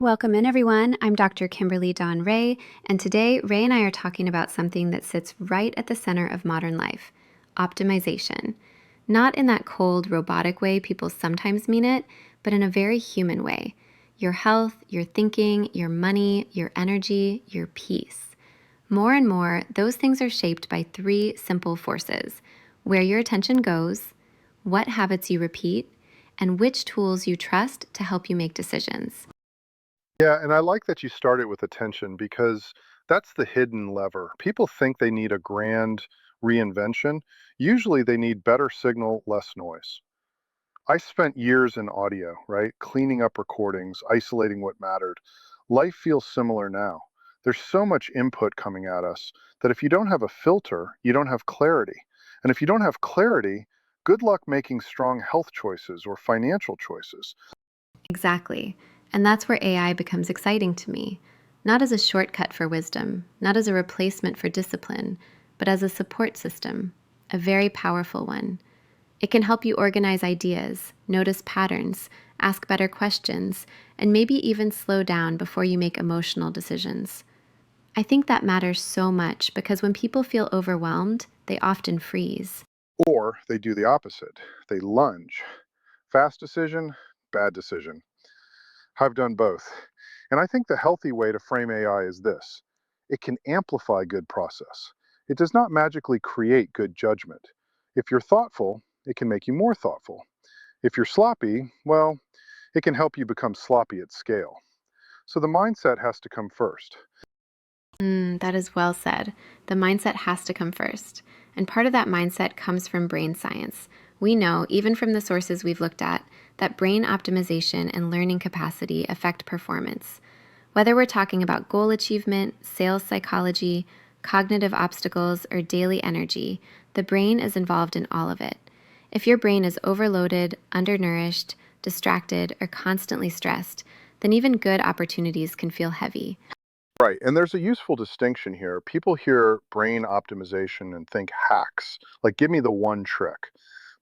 Welcome in, everyone. I'm Dr. Kimberly Dawn Ray, and today Ray and I are talking about something that sits right at the center of modern life: optimization. Not in that cold, robotic way people sometimes mean it, but in a very human way. Your health, your thinking, your money, your energy, your peace. More and more, those things are shaped by three simple forces: where your attention goes, what habits you repeat, and which tools you trust to help you make decisions. Yeah, and I like that you started with attention because that's the hidden lever. People think they need a grand reinvention. Usually they need better signal, less noise. I spent years in audio, right? Cleaning up recordings, isolating what mattered. Life feels similar now. There's so much input coming at us that if you don't have a filter, you don't have clarity. And if you don't have clarity, good luck making strong health choices or financial choices. Exactly. And that's where AI becomes exciting to me. Not as a shortcut for wisdom, not as a replacement for discipline, but as a support system, a very powerful one. It can help you organize ideas, notice patterns, ask better questions, and maybe even slow down before you make emotional decisions. I think that matters so much because when people feel overwhelmed, they often freeze. Or they do the opposite. They lunge. Fast decision, bad decision. I've done both. And I think the healthy way to frame AI is this: it can amplify good process. It does not magically create good judgment. If you're thoughtful, it can make you more thoughtful. If you're sloppy, well, it can help you become sloppy at scale. So the mindset has to come first. That is well said. The mindset has to come first. And part of that mindset comes from brain science. We know, even from the sources we've looked at, that brain optimization and learning capacity affect performance. Whether we're talking about goal achievement, sales psychology, cognitive obstacles, or daily energy, the brain is involved in all of it. If your brain is overloaded, undernourished, distracted, or constantly stressed, then even good opportunities can feel heavy. Right. And there's a useful distinction here. People hear brain optimization and think hacks, like give me the one trick.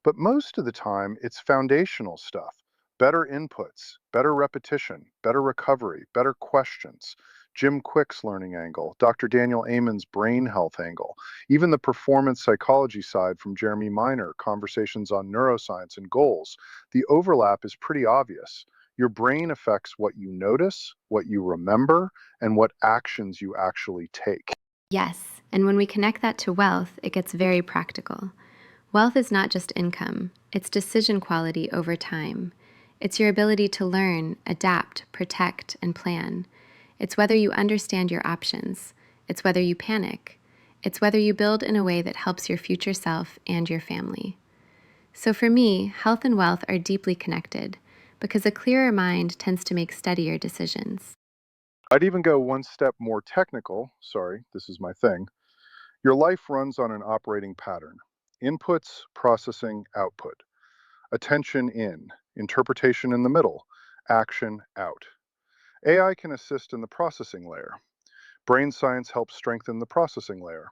But most of the time, it's foundational stuff: better inputs, better repetition, better recovery, better questions. Jim Quick's learning angle, Dr. Daniel Amen's brain health angle, even the performance psychology side from Jeremy Miner, conversations on neuroscience and goals. The overlap is pretty obvious. Your brain affects what you notice, what you remember, and what actions you actually take. Yes, and when we connect that to wealth, it gets very practical. Wealth is not just income, it's decision quality over time. It's your ability to learn, adapt, protect, and plan. It's whether you understand your options. It's whether you panic. It's whether you build in a way that helps your future self and your family. So for me, health and wealth are deeply connected because a clearer mind tends to make steadier decisions. I'd even go one step more technical. Sorry, this is my thing. Your life runs on an operating pattern: inputs, processing, output, attention in, interpretation in the middle, action out. AI can assist in the processing layer. Brain science helps strengthen the processing layer.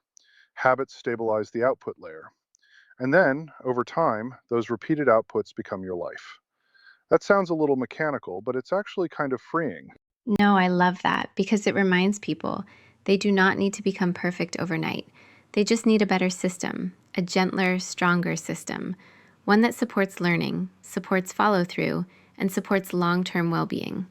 Habits stabilize the output layer. And then, over time, those repeated outputs become your life. That sounds a little mechanical, but it's actually kind of freeing. No, I love that because it reminds people they do not need to become perfect overnight. They just need a better system, a gentler, stronger system, one that supports learning, supports follow through, and supports long term well being.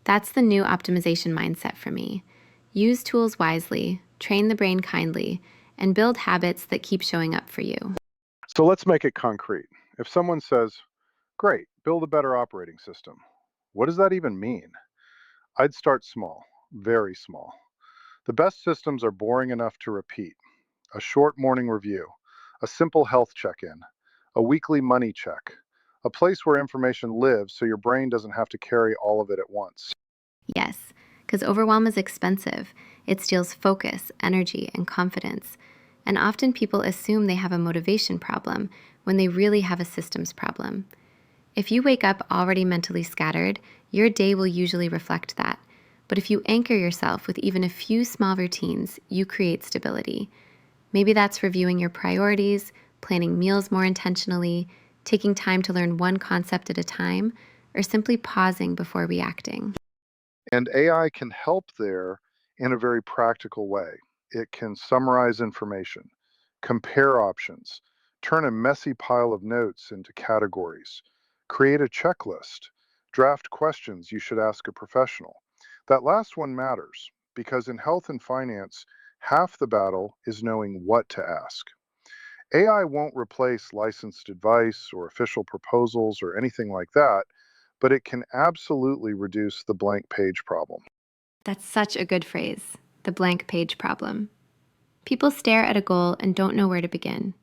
That's the new optimization mindset for me. Use tools wisely, train the brain kindly, and build habits that keep showing up for you. So let's make it concrete. If someone says, great, build a better operating system, what does that even mean? I'd start small, very small. The best systems are boring enough to repeat: a short morning review, a simple health check in, a weekly money check, a place where information lives so your brain doesn't have to carry all of it at once. Yes, because overwhelm is expensive. It steals focus, energy, and confidence. And often people assume they have a motivation problem when they really have a systems problem. If you wake up already mentally scattered, your day will usually reflect that. But if you anchor yourself with even a few small routines, you create stability. Maybe that's reviewing your priorities, planning meals more intentionally, taking time to learn one concept at a time, or simply pausing before reacting. And AI can help there in a very practical way. It can summarize information, compare options, turn a messy pile of notes into categories, create a checklist, draft questions you should ask a professional. That last one matters because in health and finance, half the battle is knowing what to ask. AI won't replace licensed advice or official proposals or anything like that, but it can absolutely reduce the blank page problem. That's such a good phrase, the blank page problem. People stare at a goal and don't know where to begin.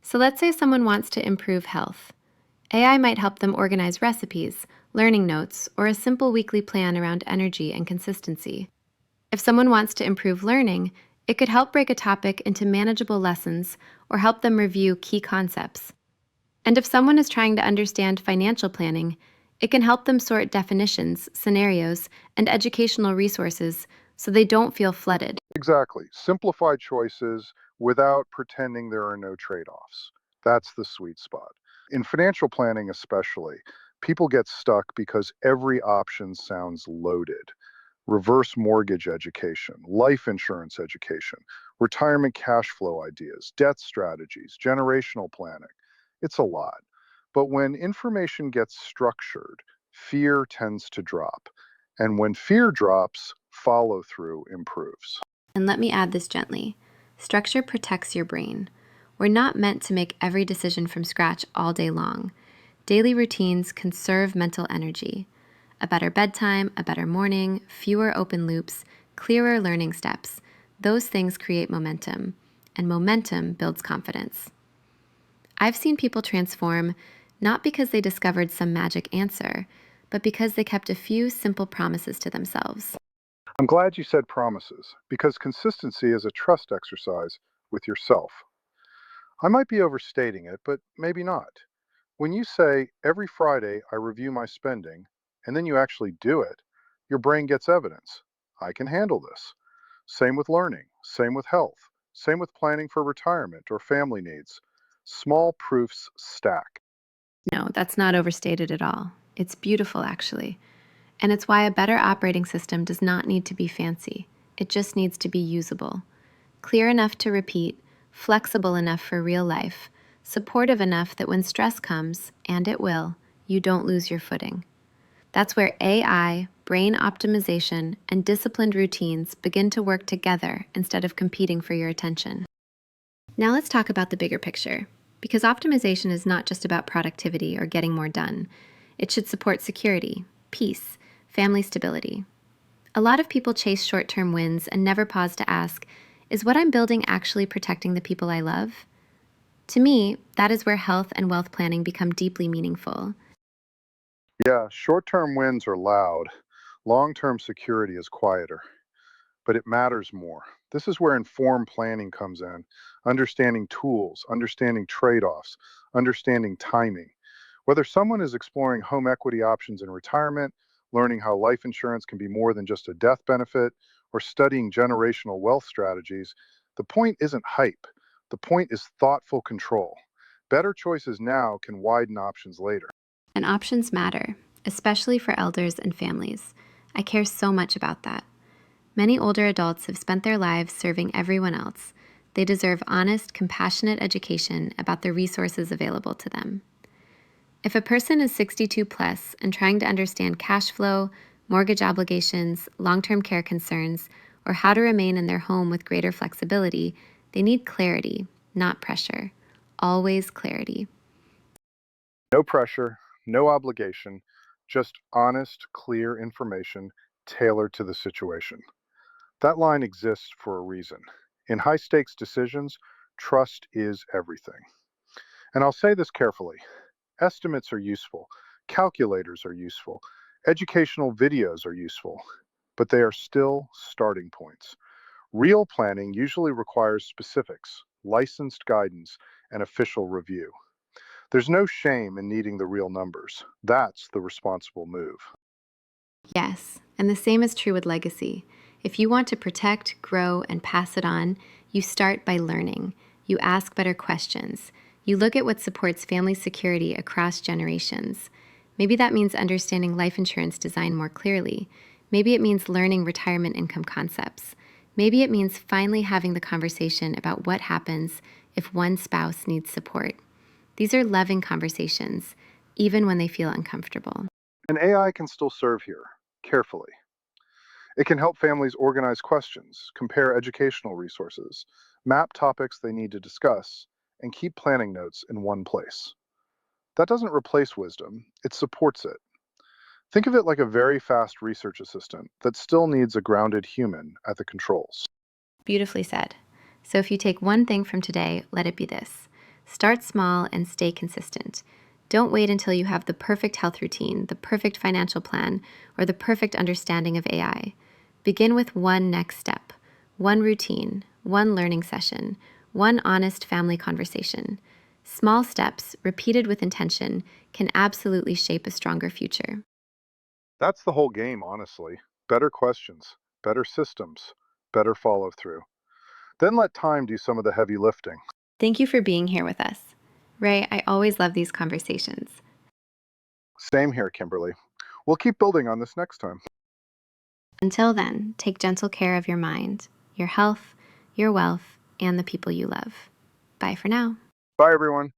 So let's say someone wants to improve health. AI might help them organize recipes, learning notes, or a simple weekly plan around energy and consistency. If someone wants to improve learning, it could help break a topic into manageable lessons or help them review key concepts. And if someone is trying to understand financial planning, it can help them sort definitions, scenarios, and educational resources so they don't feel flooded. Exactly. Simplify choices without pretending there are no trade offs. That's the sweet spot. In financial planning, especially, people get stuck because every option sounds loaded. Reverse mortgage education, life insurance education, retirement cash flow ideas, debt strategies, generational planning. It's a lot. But when information gets structured, fear tends to drop. And when fear drops, follow through improves. And let me add this gently. Structure protects your brain. We're not meant to make every decision from scratch all day long. Daily routines conserve mental energy. A better bedtime, a better morning, fewer open loops, clearer learning steps. Those things create momentum, and momentum builds confidence. I've seen people transform not because they discovered some magic answer, but because they kept a few simple promises to themselves. I'm glad you said promises because consistency is a trust exercise with yourself. I might be overstating it, but maybe not. When you say, every Friday I review my spending, and then you actually do it, your brain gets evidence. I can handle this. Same with learning, same with health, same with planning for retirement or family needs. Small proofs stack. No, that's not overstated at all. It's beautiful, actually. And it's why a better operating system does not need to be fancy. It just needs to be usable. Clear enough to repeat, flexible enough for real life, supportive enough that when stress comes, and it will, you don't lose your footing. That's where AI, brain optimization, and disciplined routines begin to work together instead of competing for your attention. Now let's talk about the bigger picture, because optimization is not just about productivity or getting more done. It should support security, peace, family stability. A lot of people chase short-term wins and never pause to ask, is what I'm building actually protecting the people I love? To me, that is where health and wealth planning become deeply meaningful. Yeah, short term wins are loud. Long term security is quieter, but it matters more. This is where informed planning comes in, understanding tools, understanding trade offs, understanding timing. Whether someone is exploring home equity options in retirement, learning how life insurance can be more than just a death benefit, or studying generational wealth strategies, the point isn't hype. The point is thoughtful control. Better choices now can widen options later. And options matter, especially for elders and families. I care so much about that. Many older adults have spent their lives serving everyone else. They deserve honest, compassionate education about the resources available to them. If a person is 62 plus and trying to understand cash flow, mortgage obligations, long-term care concerns, or how to remain in their home with greater flexibility, they need clarity, not pressure. Always clarity. No pressure, no obligation, just honest, clear information tailored to the situation. That line exists for a reason. In high stakes decisions, trust is everything. And I'll say this carefully, estimates are useful, calculators are useful, educational videos are useful, but they are still starting points. Real planning usually requires specifics, licensed guidance, and official review. There's no shame in needing the real numbers. That's the responsible move. Yes, and the same is true with legacy. If you want to protect, grow, and pass it on, you start by learning. You ask better questions. You look at what supports family security across generations. Maybe that means understanding life insurance design more clearly. Maybe it means learning retirement income concepts. Maybe it means finally having the conversation about what happens if one spouse needs support. These are loving conversations, even when they feel uncomfortable. And AI can still serve here, carefully. It can help families organize questions, compare educational resources, map topics they need to discuss, and keep planning notes in one place. That doesn't replace wisdom, it supports it. Think of it like a very fast research assistant that still needs a grounded human at the controls. Beautifully said. So if you take one thing from today, let it be this: start small and stay consistent. Don't wait until you have the perfect health routine, the perfect financial plan, or the perfect understanding of AI. Begin with one next step, one routine, one learning session, one honest family conversation. Small steps, repeated with intention, can absolutely shape a stronger future. That's the whole game, honestly. Better questions, better systems, better follow through. Then let time do some of the heavy lifting. Thank you for being here with us. Ray, I always love these conversations. Same here, Kimberly. We'll keep building on this next time. Until then, take gentle care of your mind, your health, your wealth, and the people you love. Bye for now. Bye, everyone.